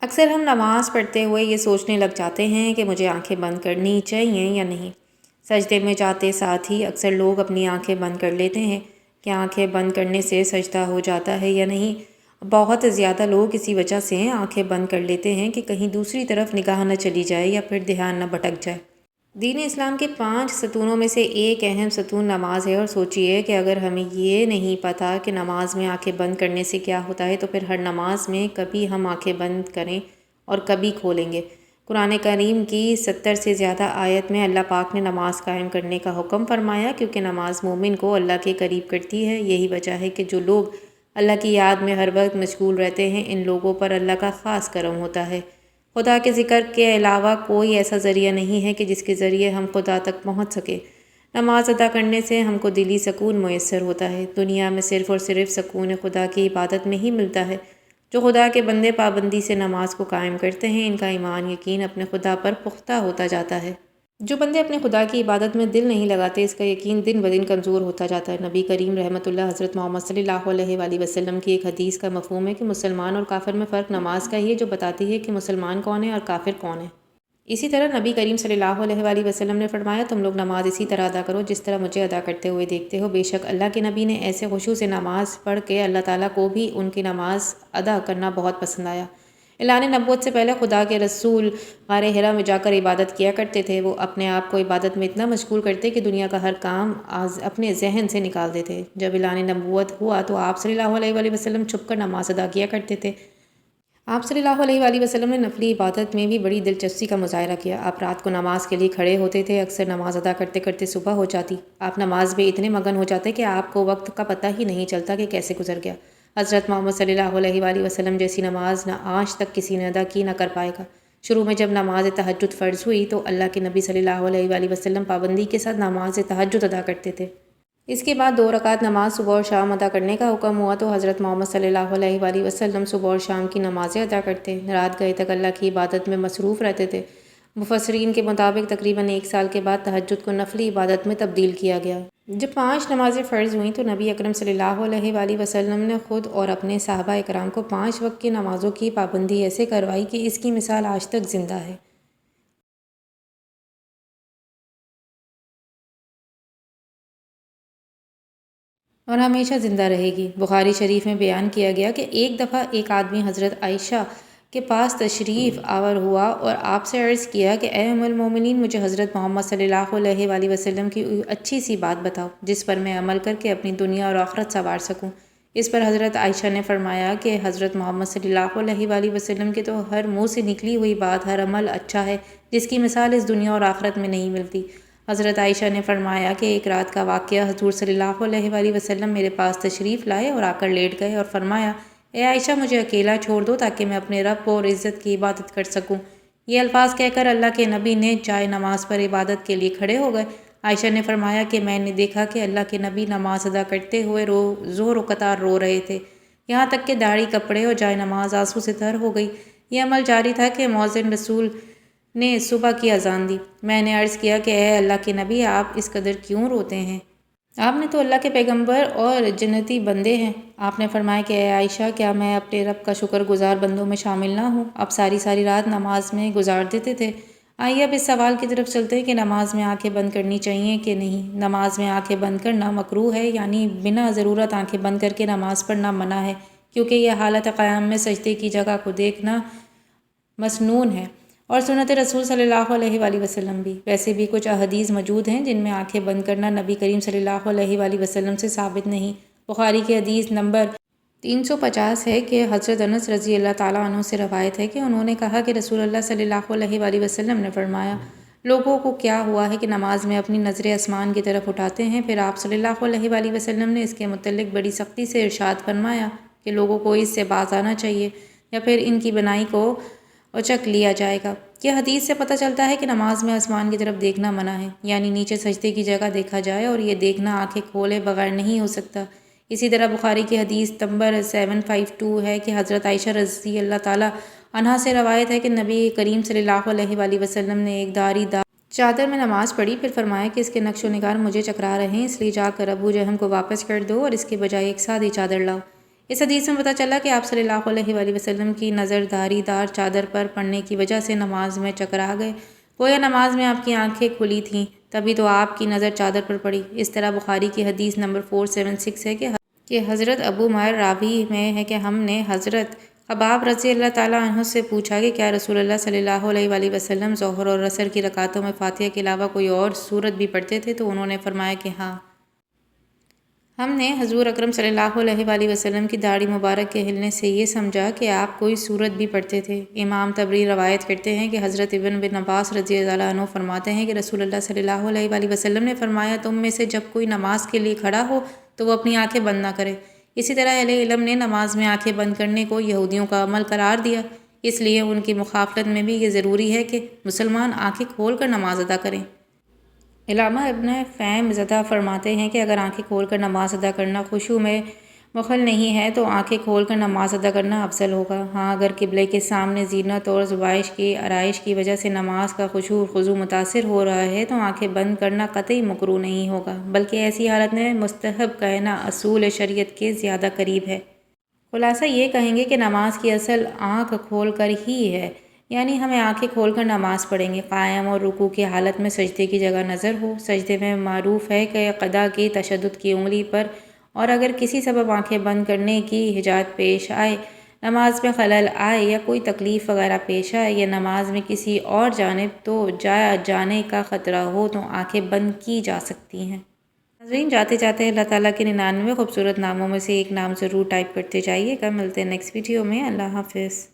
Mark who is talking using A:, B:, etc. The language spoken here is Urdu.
A: اکثر ہم نماز پڑھتے ہوئے یہ سوچنے لگ جاتے ہیں کہ مجھے آنکھیں بند کرنی چاہیے یا نہیں۔ سجدے میں جاتے ساتھ ہی اکثر لوگ اپنی آنکھیں بند کر لیتے ہیں کہ آنکھیں بند کرنے سے سجدہ ہو جاتا ہے یا نہیں۔ بہت زیادہ لوگ اسی وجہ سے آنکھیں بند کر لیتے ہیں کہ کہیں دوسری طرف نگاہ نہ چلی جائے یا پھر دھیان نہ بھٹک جائے۔ دین اسلام کے 5 ستونوں میں سے ایک اہم ستون نماز ہے، اور سوچئے کہ اگر ہمیں یہ نہیں پتہ کہ نماز میں آنکھیں بند کرنے سے کیا ہوتا ہے تو پھر ہر نماز میں کبھی ہم آنکھیں بند کریں اور کبھی کھولیں گے۔ قرآن کریم کی 70 سے زیادہ آیت میں اللہ پاک نے نماز قائم کرنے کا حکم فرمایا، کیونکہ نماز مومن کو اللہ کے قریب کرتی ہے۔ یہی وجہ ہے کہ جو لوگ اللہ کی یاد میں ہر وقت مشغول رہتے ہیں، ان لوگوں پر اللہ کا خاص کرم ہوتا ہے۔ خدا کے ذکر کے علاوہ کوئی ایسا ذریعہ نہیں ہے کہ جس کے ذریعے ہم خدا تک پہنچ سکے۔ نماز ادا کرنے سے ہم کو دلی سکون میسر ہوتا ہے۔ دنیا میں صرف اور صرف سکون خدا کی عبادت میں ہی ملتا ہے۔ جو خدا کے بندے پابندی سے نماز کو قائم کرتے ہیں، ان کا ایمان یقین اپنے خدا پر پختہ ہوتا جاتا ہے۔ جو بندے اپنے خدا کی عبادت میں دل نہیں لگاتے، اس کا یقین دن بدن کمزور ہوتا جاتا ہے۔ نبی کریم رحمۃ اللہ حضرت محمد صلی اللہ علیہ وآلہ وسلم کی ایک حدیث کا مفہوم ہے کہ مسلمان اور کافر میں فرق نماز کا ہی ہے، جو بتاتی ہے کہ مسلمان کون ہے اور کافر کون ہے۔ اسی طرح نبی کریم صلی اللہ علیہ وآلہ وسلم نے فرمایا، تم لوگ نماز اسی طرح ادا کرو جس طرح مجھے ادا کرتے ہوئے دیکھتے ہو۔ بے شک اللہ کے نبی نے ایسے خشوع سے نماز پڑھ کہ اللہ تعالیٰ کو بھی ان کی نماز ادا کرنا بہت پسند آیا۔ اعلان نبوت سے پہلے خدا کے رسول غار حرا میں جا کر عبادت کیا کرتے تھے۔ وہ اپنے آپ کو عبادت میں اتنا مشغول کرتے کہ دنیا کا ہر کام اپنے ذہن سے نکال دیتے۔ جب اعلان نبوت ہوا تو آپ صلی اللہ علیہ وآلہ وسلم چھپ کر نماز ادا کیا کرتے تھے۔ آپ صلی اللہ علیہ وآلہ وسلم نے نفلی عبادت میں بھی بڑی دلچسپی کا مظاہرہ کیا۔ آپ رات کو نماز کے لیے کھڑے ہوتے تھے۔ اکثر نماز ادا کرتے کرتے صبح ہو جاتی۔ آپ نماز میں اتنے مگن ہو جاتے کہ آپ کو وقت کا پتہ ہی نہیں چلتا کہ کیسے گزر گیا۔ حضرت محمد صلی اللہ علیہ وآلہ وسلم جیسی نماز نہ آج تک کسی نے ادا کی نہ کر پائے گا۔ شروع میں جب نماز تہجد فرض ہوئی تو اللہ کے نبی صلی اللہ علیہ وآلہ وسلم پابندی کے ساتھ نماز تہجد ادا کرتے تھے۔ اس کے بعد 2 رکعت نماز صبح اور شام ادا کرنے کا حکم ہوا تو حضرت محمد صلی اللہ علیہ وآلہ وسلم صبح اور شام کی نمازیں ادا کرتے، رات گئے تک اللہ کی عبادت میں مصروف رہتے تھے۔ مفسرین کے مطابق تقریباً 1 سال کے بعد تہجد کو نفلی عبادت میں تبدیل کیا گیا۔ جب 5 نمازیں فرض ہوئیں تو نبی اکرم صلی اللہ علیہ وآلہ وسلم نے خود اور اپنے صحابہ اکرام کو 5 وقت کی نمازوں کی پابندی ایسے کروائی کہ اس کی مثال آج تک زندہ ہے۔ اور ہمیشہ زندہ رہے گی۔ بخاری شریف میں بیان کیا گیا کہ ایک دفعہ ایک آدمی حضرت عائشہ کے پاس تشریف آور ہوا اور آپ سے عرض کیا کہ اے ام المومنین، مجھے حضرت محمد صلی اللہ علیہ وآلہ وسلم کی اچھی سی بات بتاؤ جس پر میں عمل کر کے اپنی دنیا اور آخرت سنوار سکوں۔ اس پر حضرت عائشہ نے فرمایا کہ حضرت محمد صلی اللہ علیہ وآلہ وسلم کے تو ہر منہ سے نکلی ہوئی بات، ہر عمل اچھا ہے جس کی مثال اس دنیا اور آخرت میں نہیں ملتی۔ حضرت عائشہ نے فرمایا کہ ایک رات کا واقعہ، حضور صلی اللہ علیہ وآلہ وسلم میرے پاس تشریف لائے اور آ کر لیٹ گئے اور فرمایا، اے عائشہ، مجھے اکیلا چھوڑ دو تاکہ میں اپنے رب اور عزت کی عبادت کر سکوں۔ یہ الفاظ کہہ کر اللہ کے نبی نے جائے نماز پر عبادت کے لیے کھڑے ہو گئے۔ عائشہ نے فرمایا کہ میں نے دیکھا کہ اللہ کے نبی نماز ادا کرتے ہوئے زور و قطار رو رہے تھے، یہاں تک کہ داڑھی، کپڑے اور جائے نماز آنسو سے تر ہو گئی۔ یہ عمل جاری تھا کہ مؤذن رسول نے صبح کی اذان دی۔ میں نے عرض کیا کہ اے اللہ کے نبی، آپ اس قدر کیوں روتے ہیں؟ آپ نے تو اللہ کے پیغمبر اور جنتی بندے ہیں۔ آپ نے فرمایا کہ اے عائشہ، کیا میں اپنے رب کا شکر گزار بندوں میں شامل نہ ہوں؟ آپ ساری ساری رات نماز میں گزار دیتے تھے۔ آئیے اب اس سوال کی طرف چلتے ہیں کہ نماز میں آنکھیں بند کرنی چاہیے کہ نہیں۔ نماز میں آنکھیں بند کرنا مکروہ ہے، یعنی بنا ضرورت آنکھیں بند کر کے نماز پڑھنا منع ہے، کیونکہ یہ حالت قیام میں سجدے کی جگہ کو دیکھنا مسنون ہے، اور سنت رسول صلی اللہ علیہ وآلہ وسلم بھی۔ ویسے بھی کچھ احادیث موجود ہیں جن میں آنکھیں بند کرنا نبی کریم صلی اللہ علیہ وآلہ وسلم سے ثابت نہیں۔ بخاری کی حدیث نمبر 350 ہے کہ حضرت انس رضی اللہ تعالیٰ عنہ سے روایت ہے کہ انہوں نے کہا کہ رسول اللہ صلی اللہ علیہ وآلہ وسلم نے فرمایا، لوگوں کو کیا ہوا ہے کہ نماز میں اپنی نظریں آسمان کی طرف اٹھاتے ہیں؟ پھر آپ صلی اللہ علیہ وآلہ وسلم نے اس کے متعلق بڑی سختی سے ارشاد فرمایا کہ لوگوں کو اس سے باز آنا چاہیے یا پھر ان کی بنائی کو اچک لیا جائے گا۔ یہ حدیث سے پتہ چلتا ہے کہ نماز میں آسمان کی طرف دیکھنا منع ہے، یعنی نیچے سجدے کی جگہ دیکھا جائے، اور یہ دیکھنا آنکھیں کھولے بغیر نہیں ہو سکتا۔ اسی طرح بخاری کی حدیث نمبر 752 ہے کہ حضرت عائشہ رضی اللہ تعالیٰ عنہا سے روایت ہے کہ نبی کریم صلی اللہ علیہ وآلہ وسلم نے ایک داری دار چادر میں نماز پڑھی، پھر فرمایا کہ اس کے نقش و نگار مجھے چکرا رہے ہیں، اس لیے جا کر ابو جہم کو واپس کر دو اور اس کے بجائے ایک سادی چادر لاؤ۔ اس حدیث میں پتہ چلا کہ آپ صلی اللہ علیہ وآلہ وسلم کی نظر دھاری دار چادر پر پڑنے کی وجہ سے نماز میں چکرا گئے، گویا نماز میں آپ کی آنکھیں کھلی تھیں، تبھی تو آپ کی نظر چادر پر پڑی۔ اس طرح بخاری کی حدیث نمبر 476 ہے کہ حضرت ابو مہر راوی میں ہے کہ ہم نے حضرت خباب رضی اللہ تعالیٰ عنہ سے پوچھا کہ کیا رسول اللہ صلی اللہ علیہ وآلہ وسلم ظہر اور عصر کی رکعتوں میں فاتحہ کے علاوہ کوئی اور سورت بھی پڑھتے تھے؟ تو انہوں نے فرمایا کہ ہاں۔ ہم نے حضور اکرم صلی اللہ علیہ وآلہ وسلم کی داڑھی مبارک کے ہلنے سے یہ سمجھا کہ آپ کوئی سورت بھی پڑھتے تھے۔ امام طبری روایت کرتے ہیں کہ حضرت ابن بن عباس رضی اللہ عنہ فرماتے ہیں کہ رسول اللہ صلی اللہ علیہ وآلہ وسلم نے فرمایا، تم میں سے جب کوئی نماز کے لیے کھڑا ہو تو وہ اپنی آنکھیں بند نہ کرے۔ اسی طرح اہل علم نے نماز میں آنکھیں بند کرنے کو یہودیوں کا عمل قرار دیا، اس لیے ان کی مخالفت میں بھی یہ ضروری ہے کہ مسلمان آنکھیں کھول کر نماز ادا کریں۔ علامہ ابن فہم زدہ فرماتے ہیں کہ اگر آنکھیں کھول کر نماز ادا کرنا خشوع میں مخل نہیں ہے تو آنکھیں کھول کر نماز ادا کرنا افضل ہوگا۔ ہاں، اگر قبلے کے سامنے زینت اور زوائش کی آرائش کی وجہ سے نماز کا خشوع اور خضوع متاثر ہو رہا ہے تو آنکھیں بند کرنا قطعی مکروہ نہیں ہوگا، بلکہ ایسی حالت میں مستحب کہنا اصول شریعت کے زیادہ قریب ہے۔ خلاصہ یہ کہیں گے کہ نماز کی اصل آنکھ کھول کر ہی ہے، یعنی ہمیں آنکھیں کھول کر نماز پڑھیں گے، قائم اور رکوع کی حالت میں سجدے کی جگہ نظر ہو۔ سجدے میں معروف ہے کہ قدا کی تشدد کی انگلی پر، اور اگر کسی سبب آنکھیں بند کرنے کی حاجت پیش آئے، نماز میں خلل آئے یا کوئی تکلیف وغیرہ پیش آئے یا نماز میں کسی اور جانب تو جانے کا خطرہ ہو تو آنکھیں بند کی جا سکتی ہیں۔ ناظرین، جاتے جاتے اللہ تعالیٰ کے 99 خوبصورت ناموں میں سے ایک نام ضرور ٹائپ کرتے جائیے گا۔ ملتے ہیں نیکسٹ ویڈیو میں۔ اللہ حافظ۔